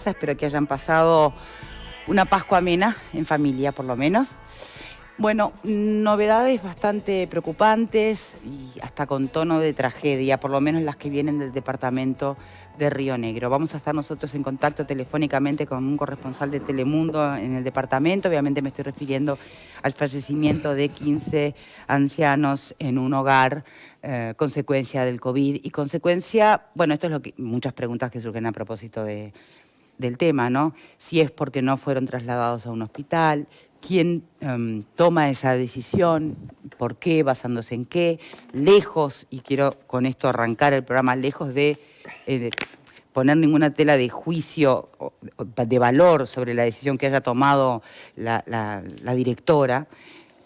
casa. Espero que hayan pasado una Pascua amena, en familia por lo menos. Bueno, novedades bastante preocupantes y hasta con tono de tragedia, por lo menos las que vienen del departamento de Río Negro. Vamos a estar nosotros en contacto telefónicamente con un corresponsal de Telemundo en el departamento. Obviamente me estoy refiriendo al fallecimiento de 15 ancianos en un hogar, consecuencia del COVID y consecuencia, bueno, esto es lo que muchas preguntas que surgen a propósito del tema, ¿no? Si es porque no fueron trasladados a un hospital, quién toma esa decisión, por qué, basándose en qué, lejos, y quiero con esto arrancar el programa, lejos de poner ninguna tela de juicio o de valor sobre la decisión que haya tomado la directora,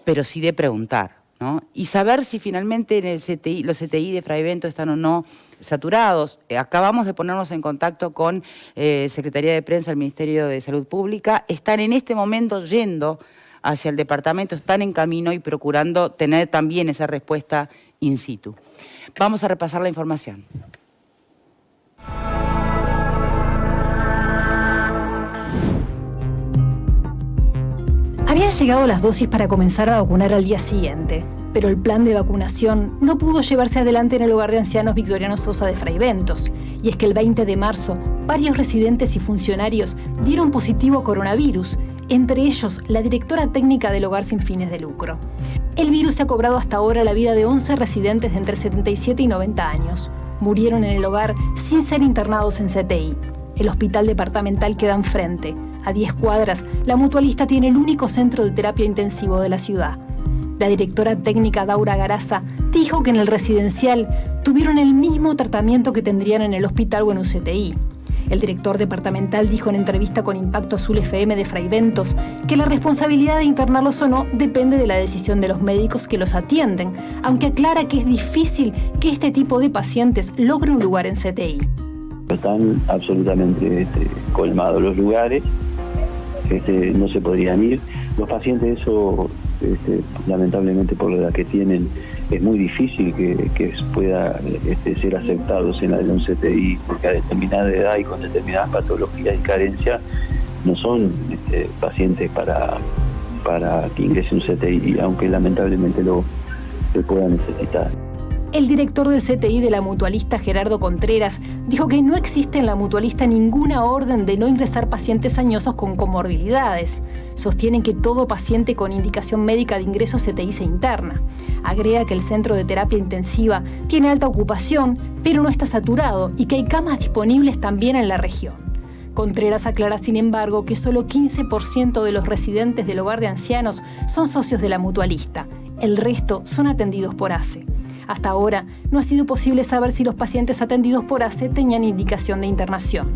pero sí de preguntar, ¿no? Y saber si finalmente en el CTI, los CTI de Fraivento están o no saturados. Acabamos de ponernos en contacto con Secretaría de Prensa del Ministerio de Salud Pública. Están en este momento yendo hacia el departamento, están en camino y procurando tener también esa respuesta in situ. Vamos a repasar la información. Habían llegado las dosis para comenzar a vacunar al día siguiente, pero el plan de vacunación no pudo llevarse adelante en el hogar de ancianos Victoriano Sosa de Fraiventos. Y es que el 20 de marzo, varios residentes y funcionarios dieron positivo a coronavirus, entre ellos la directora técnica del hogar sin fines de lucro. El virus ha cobrado hasta ahora la vida de 11 residentes de entre 77 y 90 años. Murieron en el hogar sin ser internados en CTI. El hospital departamental queda enfrente. A 10 cuadras, la mutualista tiene el único centro de terapia intensivo de la ciudad. La directora técnica Daura Garaza dijo que en el residencial tuvieron el mismo tratamiento que tendrían en el hospital o en un CTI. El director departamental dijo en entrevista con Impacto Azul FM de Fraiventos que la responsabilidad de internarlos o no depende de la decisión de los médicos que los atienden, aunque aclara que es difícil que este tipo de pacientes logre un lugar en CTI. Están absolutamente colmados los lugares, no se podrían ir. Los pacientes, eso lamentablemente por la edad que tienen, es muy difícil que pueda ser aceptados en un CTI, porque a determinada edad y con determinadas patologías y carencias no son pacientes para que ingrese un CTI, aunque lamentablemente lo puedan necesitar. El director del CTI de la mutualista, Gerardo Contreras, dijo que no existe en la mutualista ninguna orden de no ingresar pacientes añosos con comorbilidades. Sostienen que todo paciente con indicación médica de ingreso a CTI se interna. Agrega que el centro de terapia intensiva tiene alta ocupación, pero no está saturado y que hay camas disponibles también en la región. Contreras aclara, sin embargo, que solo 15% de los residentes del hogar de ancianos son socios de la mutualista. El resto son atendidos por ACE. Hasta ahora no ha sido posible saber si los pacientes atendidos por ACE tenían indicación de internación.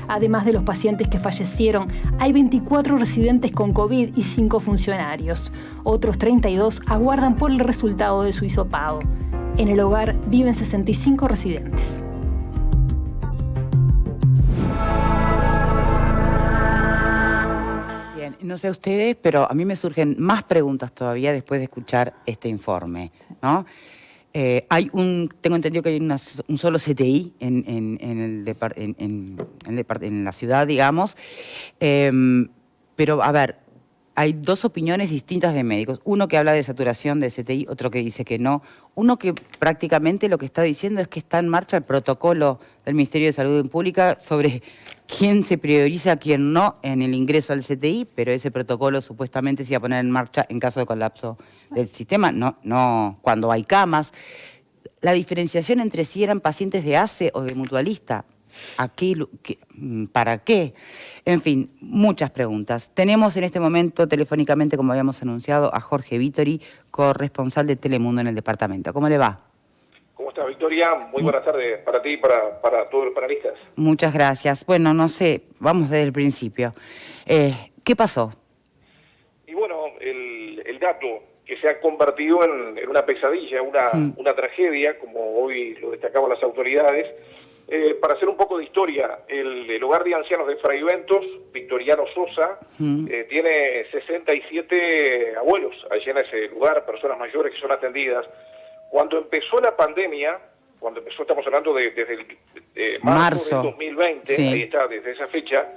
Además de los pacientes que fallecieron, hay 24 residentes con COVID y 5 funcionarios. Otros 32 aguardan por el resultado de su hisopado. En el hogar viven 65 residentes. Bien, no sé ustedes, pero a mí me surgen más preguntas todavía después de escuchar este informe, ¿no? Tengo entendido que hay un solo CTI en la ciudad, digamos, pero a ver, hay dos opiniones distintas de médicos. Uno que habla de saturación de CTI, otro que dice que no. Uno que prácticamente lo que está diciendo es que está en marcha el protocolo del Ministerio de Salud Pública sobre quién se prioriza, quién no en el ingreso al CTI, pero ese protocolo supuestamente se iba a poner en marcha en caso de colapso del sistema, no cuando hay camas. La diferenciación entre si eran pacientes de ACE o de mutualista, ¿para qué? En fin, muchas preguntas. Tenemos en este momento telefónicamente, como habíamos anunciado, a Jorge Vittori, corresponsal de Telemundo en el departamento. ¿Cómo le va? ¿Cómo estás, Victoria? Muy buenas tardes para ti y para todos los panelistas. Muchas gracias. Bueno, no sé, vamos desde el principio. ¿Qué pasó? Y bueno, el dato que se ha convertido en una pesadilla, una tragedia, como hoy lo destacaban las autoridades. Para hacer un poco de historia, el hogar de ancianos de Fraiventos, Victoriano Sosa, tiene 67 abuelos allí en ese lugar, personas mayores que son atendidas. Cuando empezó la pandemia, estamos hablando desde marzo del 2020, sí. Ahí está, desde esa fecha,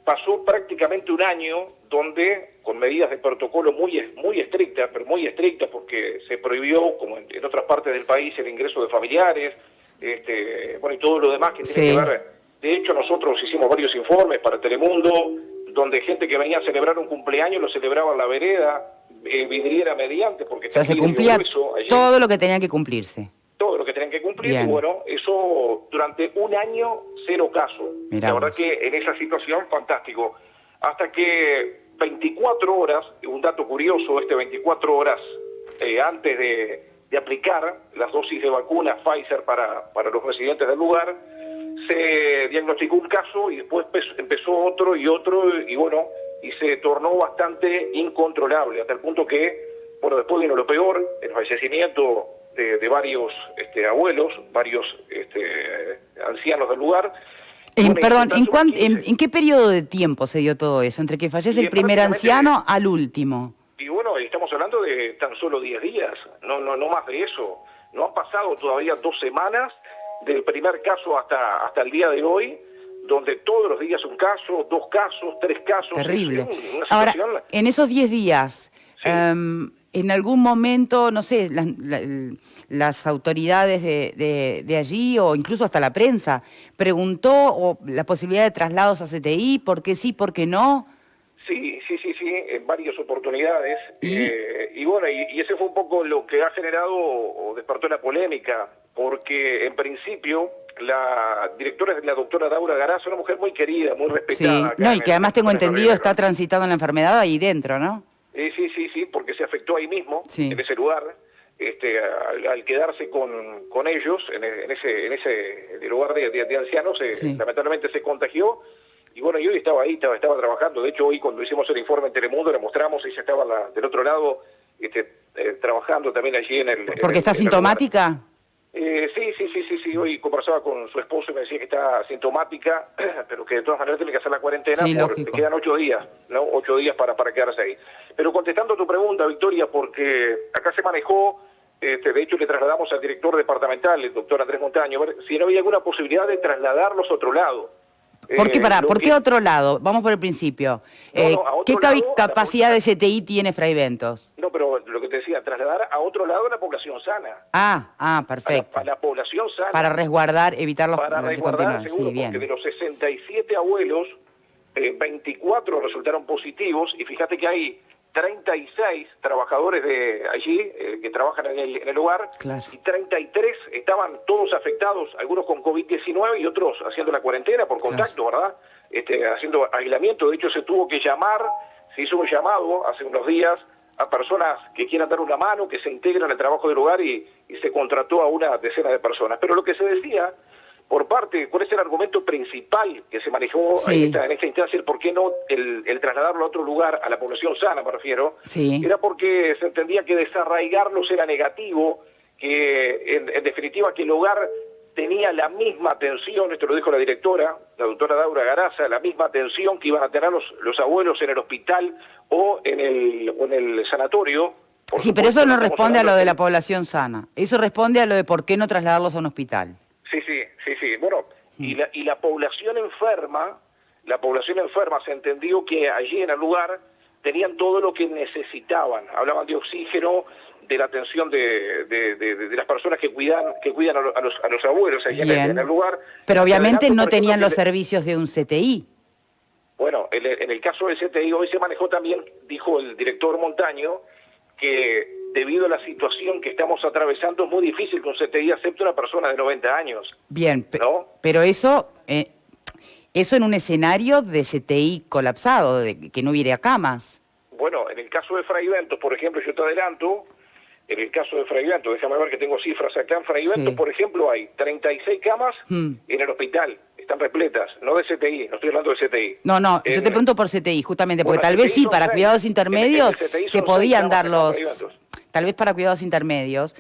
pasó prácticamente un año donde, con medidas de protocolo muy estrictas, pero muy estrictas, porque se prohibió, como en otras partes del país, el ingreso de familiares, bueno, y todo lo demás que tiene que ver. De hecho, nosotros hicimos varios informes para Telemundo, donde gente que venía a celebrar un cumpleaños lo celebraba en la vereda, vidriera mediante, porque o sea, se cumplía todo lo que tenía que cumplirse. Todo lo que tenían que cumplir. Bien. Y bueno, eso durante un año, 0 casos. La verdad que en esa situación, fantástico. Hasta que 24 horas, un dato curioso, 24 horas antes de aplicar las dosis de vacuna Pfizer para los residentes del lugar, se diagnosticó un caso y después empezó otro, y bueno, y se tornó bastante incontrolable, hasta el punto que, bueno, después vino lo peor, el fallecimiento de varios abuelos, varios ancianos del lugar. Bueno, perdón, ¿en qué periodo de tiempo se dio todo eso? Entre que fallece el primer anciano al último. Y bueno, estamos hablando de tan solo 10 días, no más de eso. No han pasado todavía 2 semanas del primer caso hasta el día de hoy, donde todos los días un caso, 2 casos, 3 casos. Terrible. Ahora, en esos 10 días... Sí. En algún momento, no sé, las autoridades de allí o incluso hasta la prensa, preguntó la posibilidad de traslados a CTI, ¿por qué sí, por qué no? Sí, en varias oportunidades. Y bueno, y ese fue un poco lo que ha generado o despertó la polémica, porque en principio la directora es la doctora Daura Garaza, una mujer muy querida, muy respetada. Sí, no, y que además tengo entendido está transitando la enfermedad ahí dentro, ¿no? Sí, porque se afectó ahí mismo, en ese lugar, al quedarse con ellos, en ese lugar de ancianos, lamentablemente se contagió, y bueno, yo estaba ahí, estaba trabajando. De hecho, hoy cuando hicimos el informe en Telemundo le mostramos, ella estaba del otro lado, trabajando también allí en el... ¿Porque está sintomática? Sí, hoy conversaba con su esposo y me decía que está sintomática, pero que de todas maneras tiene que hacer la cuarentena, porque le quedan 8 días, ¿no? 8 días para quedarse ahí. Pero contestando tu pregunta, Victoria, porque acá se manejó, de hecho le trasladamos al director departamental, el doctor Andrés Montaño, a ver si no había alguna posibilidad de trasladarlos a otro lado. ¿Por qué otro lado? Vamos por el principio. ¿Qué capacidad de CTI tiene Fray Bentos? No, pero lo que te decía, trasladar a otro lado a la población sana. Perfecto. A la población sana. Para resguardar, evitar los... Para resguardar, seguro, porque de los 67 abuelos, 24 resultaron positivos, y fíjate que hay 36 trabajadores de allí que trabajan en el lugar, claro, y 33 estaban todos afectados, algunos con COVID-19 y otros haciendo la cuarentena por contacto, claro, ¿verdad? Haciendo aislamiento. De hecho, se hizo un llamado hace unos días a personas que quieran dar una mano, que se integran al trabajo del hogar, y se contrató a una decena de personas. Pero lo que se decía por parte, ¿cuál es el argumento principal que se manejó en esta instancia? ¿Por qué no el trasladarlo a otro lugar, a la población sana, me refiero? Era porque se entendía que desarraigarlos era negativo, que en definitiva que el hogar tenía la misma atención, esto lo dijo la directora, la doctora Daura Garaza, la misma atención que iban a tener los abuelos en el hospital o en el sanatorio. Sí, pero eso no responde a lo de la población sana, eso responde a lo de por qué no trasladarlos a un hospital. Sí. Bueno, y la población enferma se entendió que allí en el lugar tenían todo lo que necesitaban. Hablaban de oxígeno, de la atención de las personas que cuidan a los abuelos allí en el lugar. Pero obviamente no tenían los servicios de un CTI. Bueno, en el caso del CTI hoy se manejó también, dijo el director Montaño, que debido a la situación que estamos atravesando es muy difícil que un CTI acepte una persona de 90 años. Bien, ¿no? Pero eso en un escenario de CTI colapsado, de que no hubiera camas. Bueno, en el caso de Fray Bentos, por ejemplo, yo te adelanto, en el caso de Fray Bentos, déjame ver que tengo cifras acá, en Fray Bentos, por ejemplo, hay 36 camas en el hospital, están repletas, no de CTI, no estoy hablando de CTI. No, yo te pregunto por CTI, justamente, porque tal vez para cuidados intermedios se podían dar tal vez para cuidados intermedios,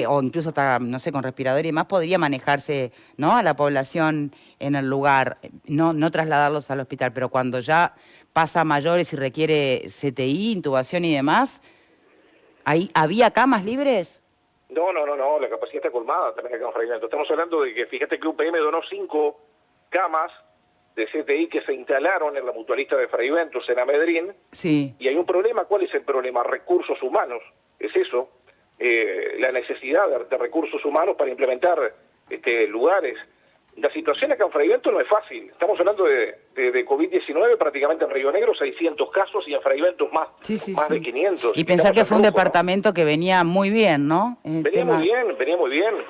o incluso hasta, no sé, con respirador y demás, podría manejarse, ¿no?, a la población en el lugar, no trasladarlos al hospital, pero cuando ya pasa a mayores y requiere CTI, intubación y demás, ¿ahí había camas libres? No, la capacidad está colmada también acá en Fray Bentos. Estamos hablando de que, fíjate que UPM donó 5 camas de CTI que se instalaron en la mutualista de Fray Ventos en Amedrín. Sí. Y hay un problema. ¿Cuál es el problema? Recursos humanos. Es eso. La necesidad de recursos humanos para implementar lugares. La situación acá en Fray Ventos no es fácil. Estamos hablando de COVID-19 prácticamente en Río Negro, 600 casos, y en Fray Ventos más de 500. Y pensar que fue un grupo, departamento, ¿no?, que venía muy bien, ¿no? Venía muy bien,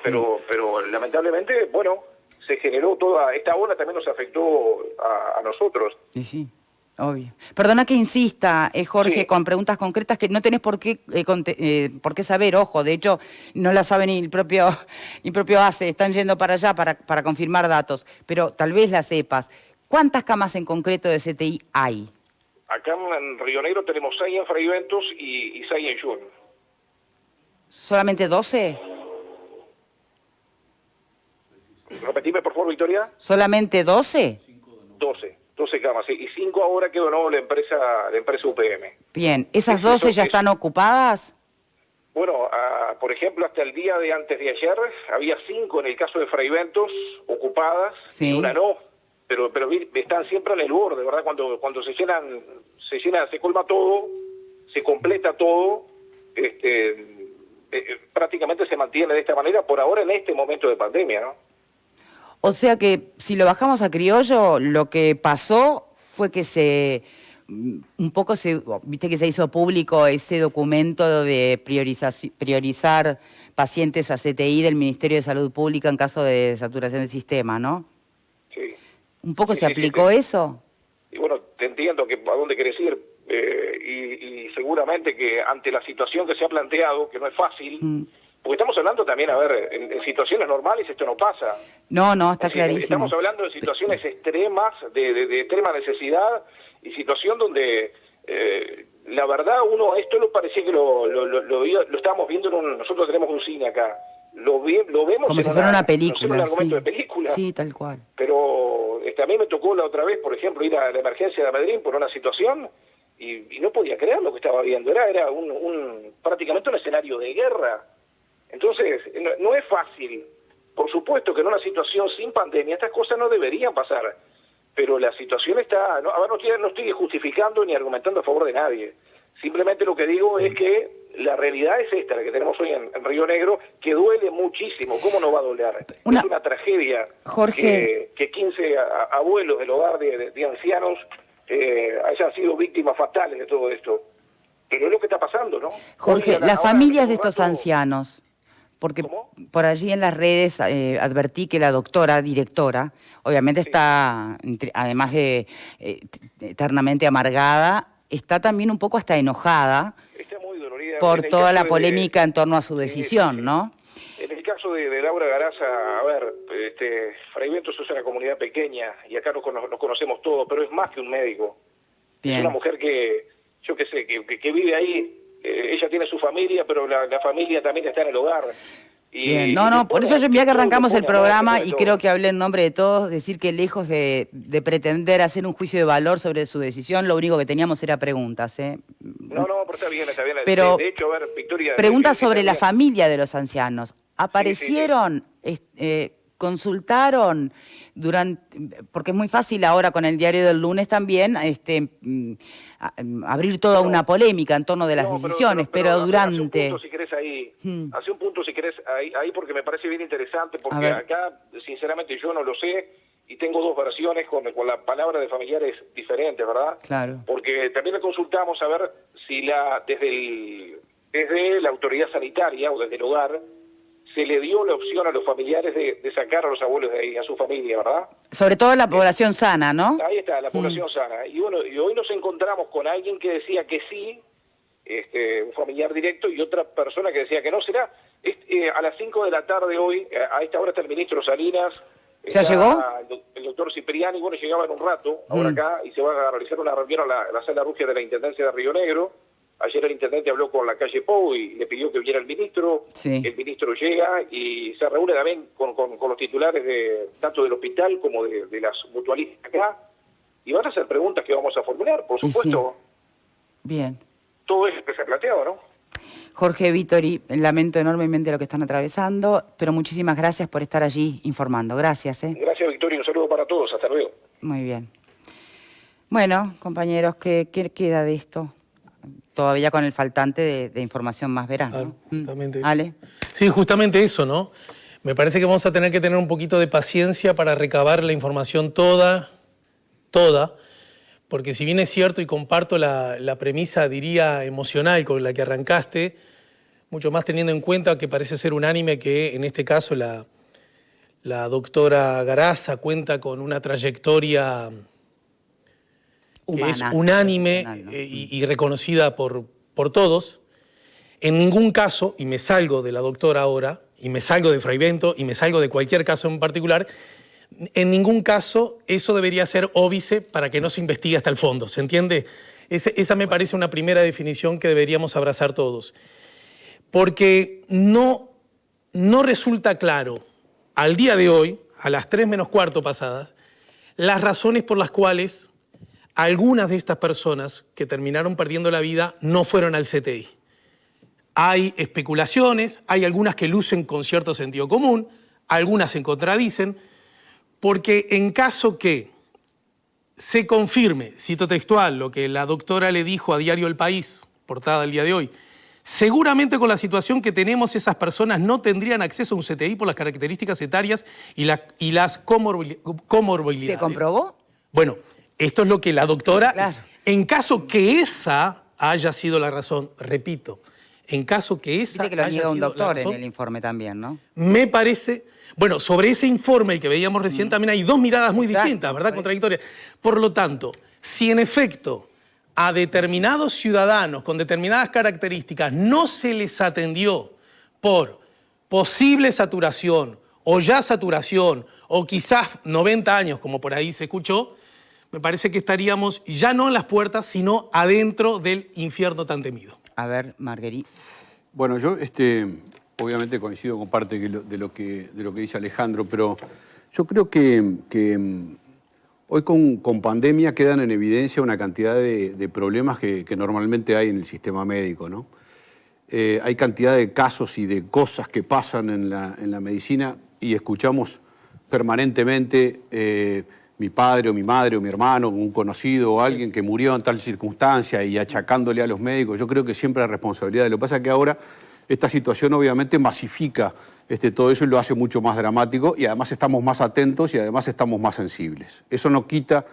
pero lamentablemente, bueno, se generó toda esta ola, también nos afectó a nosotros. Sí, obvio. Perdona que insista, Jorge, Sí. con preguntas concretas que no tenés por qué saber, ojo, de hecho no la sabe ni el propio ACE, están yendo para allá para confirmar datos, pero tal vez la sepas. ¿Cuántas camas en concreto de CTI hay? Acá en Río Negro tenemos 6 en Fray Ventos y 6 en Jun. ¿Solamente 12? Repetime, por favor, Victoria. ¿Solamente 12? 12 camas, sí. Y 5 ahora que donó la empresa UPM. Bien, ¿esas 12 ya están ocupadas? Bueno, por ejemplo, hasta el día de antes de ayer había 5 en el caso de Fray Ventos ocupadas, Sí. y una no, pero están siempre en el borde, ¿verdad? Cuando se colma todo, se completa todo, prácticamente se mantiene de esta manera por ahora en este momento de pandemia, ¿no? O sea que si lo bajamos a criollo, lo que pasó fue que viste que se hizo público ese documento de priorizar pacientes a CTI del Ministerio de Salud Pública en caso de saturación del sistema, ¿no? Sí. ¿Un poco Sí, se sí, aplicó sí. eso? Y bueno, te entiendo a dónde querés ir, y seguramente que ante la situación que se ha planteado, que no es fácil, porque estamos hablando también, a ver, en situaciones normales esto no pasa. No, está Es decir, clarísimo. Estamos hablando de situaciones extremas, de extrema necesidad, y situación donde, la verdad, esto lo parecía que lo estábamos viendo, nosotros tenemos un cine acá, lo vemos como si fuera una película, un argumento sí. de película. Sí, tal cual. Pero a mí me tocó la otra vez, por ejemplo, ir a la emergencia de Medellín por una situación y no podía creer lo que estaba viendo. Era prácticamente un escenario de guerra. Entonces, no es fácil. Por supuesto que en una situación sin pandemia estas cosas no deberían pasar. Pero la situación está... no estoy justificando ni argumentando a favor de nadie. Simplemente lo que digo es que la realidad es esta, la que tenemos hoy en Río Negro, que duele muchísimo. ¿Cómo no va a doler? Es una tragedia, Jorge, que 15 abuelos del hogar de ancianos hayan sido víctimas fatales de todo esto. Pero es lo que está pasando, ¿no? Jorge, las familias de estos ancianos, porque ¿Cómo? por allí en las redes advertí que la directora, obviamente está, además de eternamente amargada, está también un poco hasta enojada Está muy dolorida por toda la polémica en torno a su decisión, sí. ¿no? En el caso de Laura Garaza, a ver, Fray Ventos es una comunidad pequeña y acá nos conocemos todos, pero es más que un médico. Bien. Es una mujer que, yo qué sé, que vive ahí. Ella tiene su familia, pero la familia también está en el hogar. Bien, por eso yo, mira que arrancamos el programa y creo que hablé en nombre de todos, decir que lejos de pretender hacer un juicio de valor sobre su decisión, lo único que teníamos era preguntas, ¿eh? No, pero está bien. Pero de hecho, a ver, Victoria... preguntas sobre la familia de los ancianos. ¿Aparecieron, consultaron porque es muy fácil ahora con el diario del lunes también abrir toda una polémica en torno de las decisiones, pero durante... Hace un punto si querés ahí porque me parece bien interesante, porque acá sinceramente yo no lo sé y tengo dos versiones con la palabra de familiares diferentes, ¿verdad? Claro. Porque también le consultamos a ver si desde la autoridad sanitaria o desde el hogar se le dio la opción a los familiares de sacar a los abuelos de ahí, a su familia, ¿verdad? Sobre todo la población sana, ¿no? Ahí está, la población sana. Y bueno, y hoy nos encontramos con alguien que decía que sí, un familiar directo, y otra persona que decía que no. Será a las 5 de la tarde hoy, a esta hora está el ministro Salinas. ¿Ya llegó? El doctor Cipriani, bueno, llegaba en un rato, ahora acá, y se va a realizar una reunión a la sala Rugia de la Intendencia de Río Negro. Ayer el intendente habló con la calle Pou y le pidió que viniera el ministro. Sí. El ministro llega y se reúne también con los titulares tanto del hospital como de las mutualistas acá. Y van a hacer preguntas que vamos a formular, por supuesto. Sí. Bien. Todo eso que se ha planteado, ¿no? Jorge Vittori, lamento enormemente lo que están atravesando, pero muchísimas gracias por estar allí informando. Gracias. Gracias, Victoria. Un saludo para todos. Hasta luego. Muy bien. Bueno, compañeros, ¿qué queda de esto? Todavía con el faltante de información más veraz, ¿no? Justamente. ¿Ale? Sí, justamente eso, ¿no? Me parece que vamos a tener que tener un poquito de paciencia para recabar la información toda, porque si bien es cierto y comparto la premisa, diría, emocional con la que arrancaste, mucho más teniendo en cuenta que parece ser unánime que en este caso la doctora Garaza cuenta con una trayectoria que es unánime, ¿no? y reconocida por todos. En ningún caso, y me salgo de la doctora ahora, y me salgo de Fraivento, y me salgo de cualquier caso en particular, en ningún caso eso debería ser óbice para que no se investigue hasta el fondo, ¿se entiende? Esa me parece una primera definición que deberíamos abrazar todos. Porque no resulta claro, al día de hoy, a las 3 menos cuarto pasadas, las razones por las cuales algunas de estas personas que terminaron perdiendo la vida no fueron al CTI. Hay especulaciones, hay algunas que lucen con cierto sentido común, algunas se contradicen, porque en caso que se confirme, cito textual, lo que la doctora le dijo a Diario El País, portada el día de hoy, seguramente con la situación que tenemos esas personas no tendrían acceso a un CTI por las características etarias y las comorbilidades. ¿Se comprobó? Bueno, esto es lo que la doctora... Claro. En caso que esa haya sido la razón, repito, en caso que esa Viste que lo niega un doctor razón, en el informe también, ¿no? me parece... Bueno, sobre ese informe, el que veíamos recién, también hay dos miradas muy Exacto, distintas, ¿verdad? Contradictorias. Por lo tanto, si en efecto a determinados ciudadanos con determinadas características no se les atendió por posible saturación o ya saturación o quizás 90 años, como por ahí se escuchó, me parece que estaríamos ya no en las puertas, sino adentro del infierno tan temido. A ver, Marguerite. Bueno, yo obviamente coincido con parte de lo que dice Alejandro, pero yo creo que hoy con pandemia quedan en evidencia una cantidad de problemas que normalmente hay en el sistema médico, ¿no? Hay cantidad de casos y de cosas que pasan en la medicina y escuchamos permanentemente mi padre o mi madre o mi hermano, un conocido o alguien que murió en tal circunstancia y achacándole a los médicos. Yo creo que siempre hay responsabilidad. Lo que pasa es que ahora esta situación obviamente masifica todo eso y lo hace mucho más dramático y además estamos más atentos y además estamos más sensibles. Eso no quita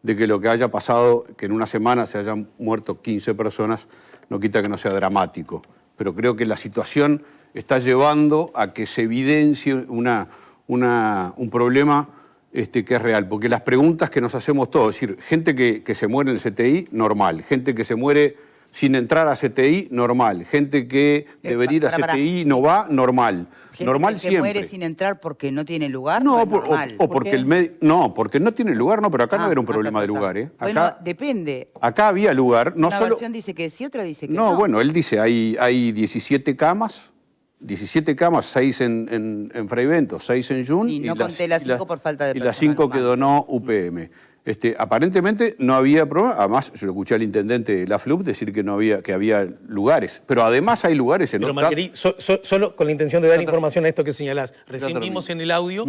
de que lo que haya pasado, que en una semana se hayan muerto 15 personas, no quita que no sea dramático. Pero creo que la situación está llevando a que se evidencie un problema que es real. Porque las preguntas que nos hacemos todos, es decir, gente que se muere en el CTI, normal. Gente que se muere sin entrar a CTI, normal. Gente que debería ir a CTI no va, normal. Gente normal que siempre. Se muere sin entrar porque no tiene lugar. No, normal. o porque el médico... No, porque no tiene lugar, no, pero acá no era un problema de está. lugar, ¿eh? Acá, Bueno, depende. Acá había lugar, no Una solo... versión dice que sí, otra dice que no. No, bueno, él dice, hay 17 camas, 6 en Fraivento, 6 en Jun. Y no conté las 5 por falta de Y las personal 5 que donó UPM. Aparentemente no había problema, además yo lo escuché al intendente de la FLUP decir que había lugares, pero además hay lugares en Pero otra... Marguerite, solo con la intención de dar información a esto que señalás, recién vimos en el audio,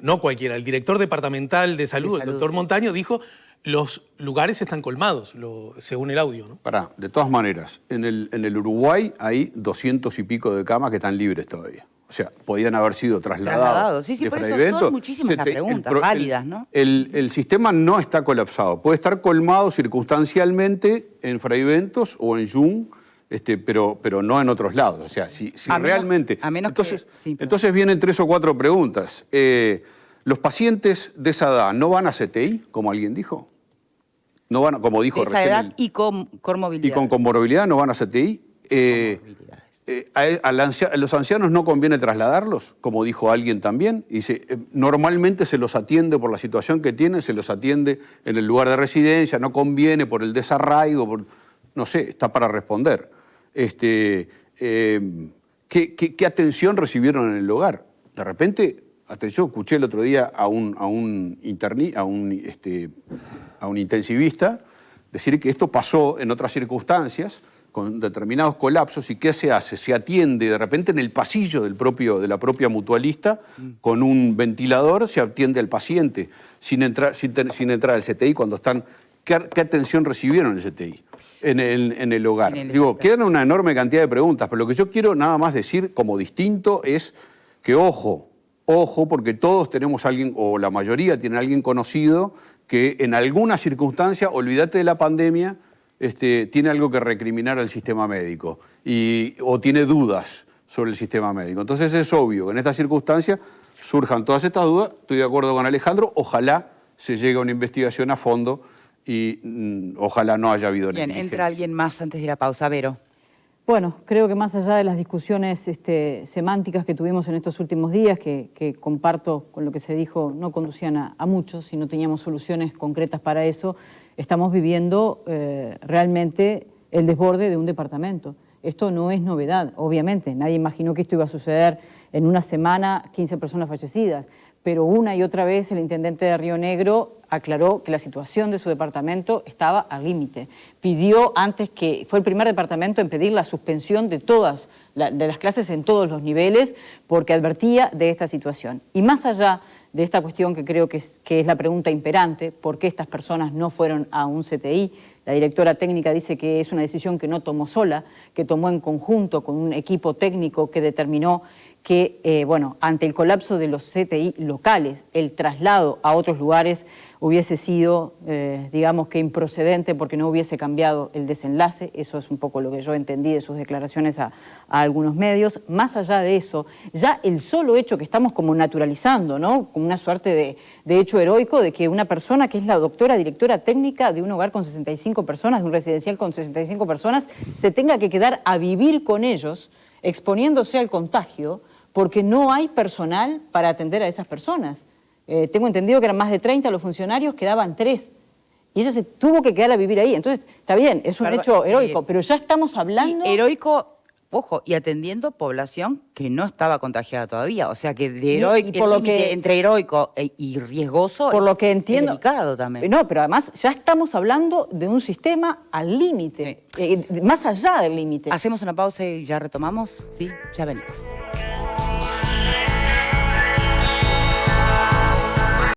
no cualquiera, el director departamental de salud, el doctor Montaño, dijo los lugares están colmados, según el audio, ¿no? Pará, de todas maneras, en el Uruguay hay 200 y pico de camas que están libres todavía. O sea, podían haber sido trasladados. Sí, de por eso Fraivento. son muchísimas las preguntas válidas, ¿no? El sistema no está colapsado. Puede estar colmado circunstancialmente en Fraiventos o en Jun, pero no en otros lados. O sea, si realmente... Entonces vienen 3 o 4 preguntas. ¿Los pacientes de esa edad no van a CTI, como alguien dijo? No van, como dijo de esa recién. Edad y con comorbilidad. Y con comorbilidad no van a CTI. A los ancianos no conviene trasladarlos, como dijo alguien también. Dice, normalmente se los atiende por la situación que tienen, se los atiende en el lugar de residencia, no conviene por el desarraigo, no sé, está para responder. ¿Qué atención recibieron en el hogar? De repente, yo escuché el otro día a un intensivista decir que esto pasó en otras circunstancias, con determinados colapsos, ¿y qué se hace? Se atiende de repente en el pasillo de la propia mutualista, con un ventilador, se atiende al paciente, sin entrar al CTI cuando están... ¿Qué atención recibieron en el CTI, en el hogar? Digo, quedan una enorme cantidad de preguntas, pero lo que yo quiero nada más decir como distinto es que ojo, porque todos tenemos a alguien, o la mayoría tiene a alguien conocido que en alguna circunstancia, olvídate de la pandemia, tiene algo que recriminar al sistema médico o tiene dudas sobre el sistema médico. Entonces es obvio que en estas circunstancias surjan todas estas dudas. Estoy de acuerdo con Alejandro, ojalá se llegue a una investigación a fondo y ojalá no haya habido negligencia. Bien, entra alguien más antes de ir a pausa. Vero. Bueno, creo que más allá de las discusiones semánticas que tuvimos en estos últimos días, que comparto con lo que se dijo, no conducían a muchos y no teníamos soluciones concretas para eso, estamos viviendo realmente el desborde de un departamento. Esto no es novedad, obviamente. Nadie imaginó que esto iba a suceder en una semana, 15 personas fallecidas. Pero una y otra vez el intendente de Río Negro aclaró que la situación de su departamento estaba al límite. Pidió fue el primer departamento en pedir la suspensión de todas de las clases en todos los niveles porque advertía de esta situación. Y más allá de esta cuestión que creo que es la pregunta imperante, ¿por qué estas personas no fueron a un CTI? La directora técnica dice que es una decisión que no tomó sola, que tomó en conjunto con un equipo técnico que determinó que, ante el colapso de los CTI locales, el traslado a otros lugares hubiese sido, digamos que improcedente porque no hubiese cambiado el desenlace. Eso es un poco lo que yo entendí de sus declaraciones a algunos medios. Más allá de eso, ya el solo hecho que estamos como naturalizando, ¿no? Como una suerte de hecho heroico de que una persona que es la directora técnica de un hogar con 65 personas, de un residencial con 65 personas, se tenga que quedar a vivir con ellos, exponiéndose al contagio, porque no hay personal para atender a esas personas. Tengo entendido que eran más de 30 los funcionarios, quedaban 3. Y ella se tuvo que quedar a vivir ahí. Entonces, está bien, es un hecho heroico, pero ya estamos hablando... Sí, heroico, ojo, y atendiendo población que no estaba contagiada todavía. O sea que de heroico, el límite entre heroico y riesgoso por lo que entiendo, es delicado también. No, pero además ya estamos hablando de un sistema al límite, más allá del límite. Hacemos una pausa y ya retomamos. Sí, ya venimos.